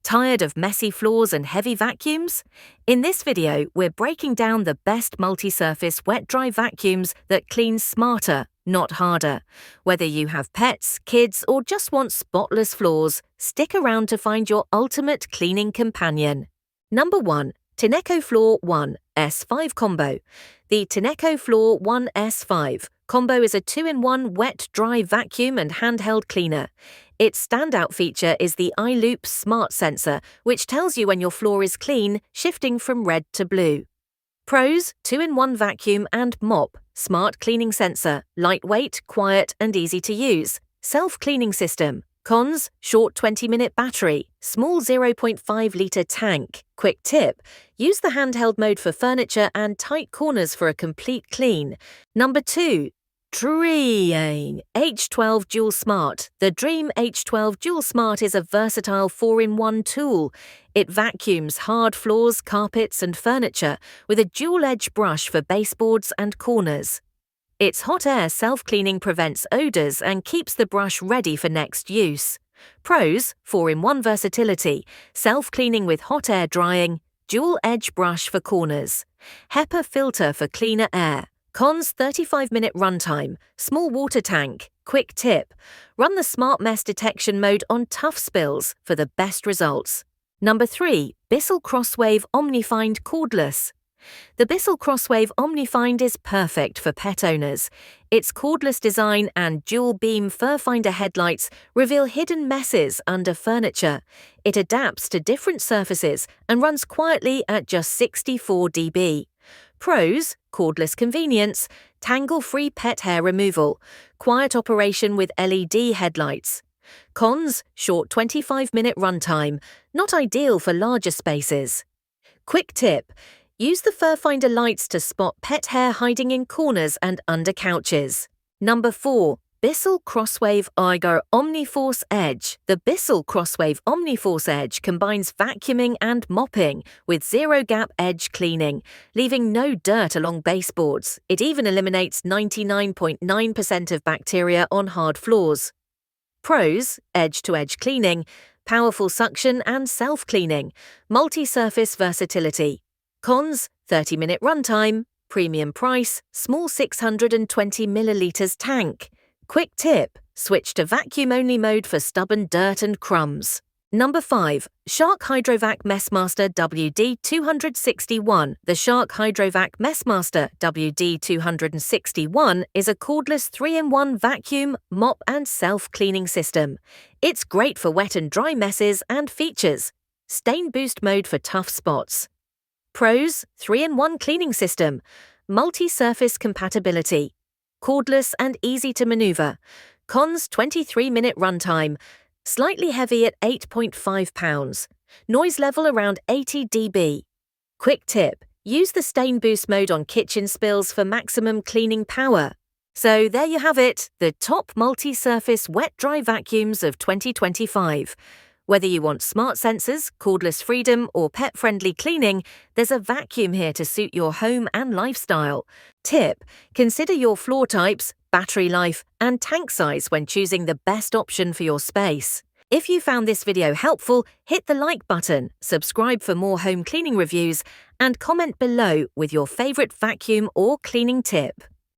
Tired of messy floors and heavy vacuums? In this video, we're breaking down the best multi-surface wet-dry vacuums that clean smarter, not harder. Whether you have pets, kids, or just want spotless floors, stick around to find your ultimate cleaning companion. Number 1. Tineco Floor 1 S5 Combo. The Tineco Floor 1 S5 Combo is a 2-in-1 wet-dry vacuum and handheld cleaner. Its standout feature is the iLoop Smart Sensor, which tells you when your floor is clean, shifting from red to blue. Pros: 2-in-1 vacuum and mop, smart cleaning sensor, lightweight, quiet, and easy to use. Self-cleaning system. Cons: short 20-minute battery, small 0.5-litre tank. Quick tip: use the handheld mode for furniture and tight corners for a complete clean. Number 2. Dream H12 Dual Smart. The Dream H12 Dual Smart is a versatile 4-in-1 tool. It vacuums hard floors, carpets, and furniture with a dual-edge brush for baseboards and corners. Its hot air self-cleaning prevents odors and keeps the brush ready for next use. Pros: 4-in-1 versatility, self-cleaning with hot air drying, dual-edge brush for corners, HEPA filter for cleaner air. Cons: 35-minute runtime, small water tank. Quick tip: run the Smart Mess Detection mode on tough spills for the best results. Number 3. Bissell Crosswave OmniFind Cordless. The Bissell Crosswave OmniFind is perfect for pet owners. Its cordless design and dual-beam fur finder headlights reveal hidden messes under furniture. It adapts to different surfaces and runs quietly at just 64 dB. Pros: cordless convenience, tangle-free pet hair removal, quiet operation with LED headlights. Cons: short 25-minute runtime, not ideal for larger spaces. Quick tip: use the fur finder lights to spot pet hair hiding in corners and under couches. Number 4. Bissell Crosswave Eiger OmniForce Edge. The Bissell Crosswave OmniForce Edge combines vacuuming and mopping with zero-gap edge cleaning, leaving no dirt along baseboards. It even eliminates 99.9% of bacteria on hard floors. Pros: edge-to-edge cleaning, powerful suction and self-cleaning, multi-surface versatility. Cons: 30-minute runtime, premium price, small 620 milliliters tank. Quick tip: switch to vacuum-only mode for stubborn dirt and crumbs. Number 5. Shark HydroVac MessMaster WD261. The Shark HydroVac MessMaster WD261 is a cordless 3-in-1 vacuum, mop, and self-cleaning system. It's great for wet and dry messes and features stain boost mode for tough spots. Pros: 3-in-1 cleaning system, multi-surface compatibility, cordless and easy to maneuver. Cons: 23-minute runtime, slightly heavy at 8.5 pounds, noise level around 80 dB. Quick tip: use the stain boost mode on kitchen spills for maximum cleaning power. So there you have it, the top multi-surface wet-dry vacuums of 2025. Whether you want smart sensors, cordless freedom, or pet-friendly cleaning, there's a vacuum here to suit your home and lifestyle. Tip: consider your floor types, battery life, and tank size when choosing the best option for your space. If you found this video helpful, hit the like button, subscribe for more home cleaning reviews, and comment below with your favorite vacuum or cleaning tip.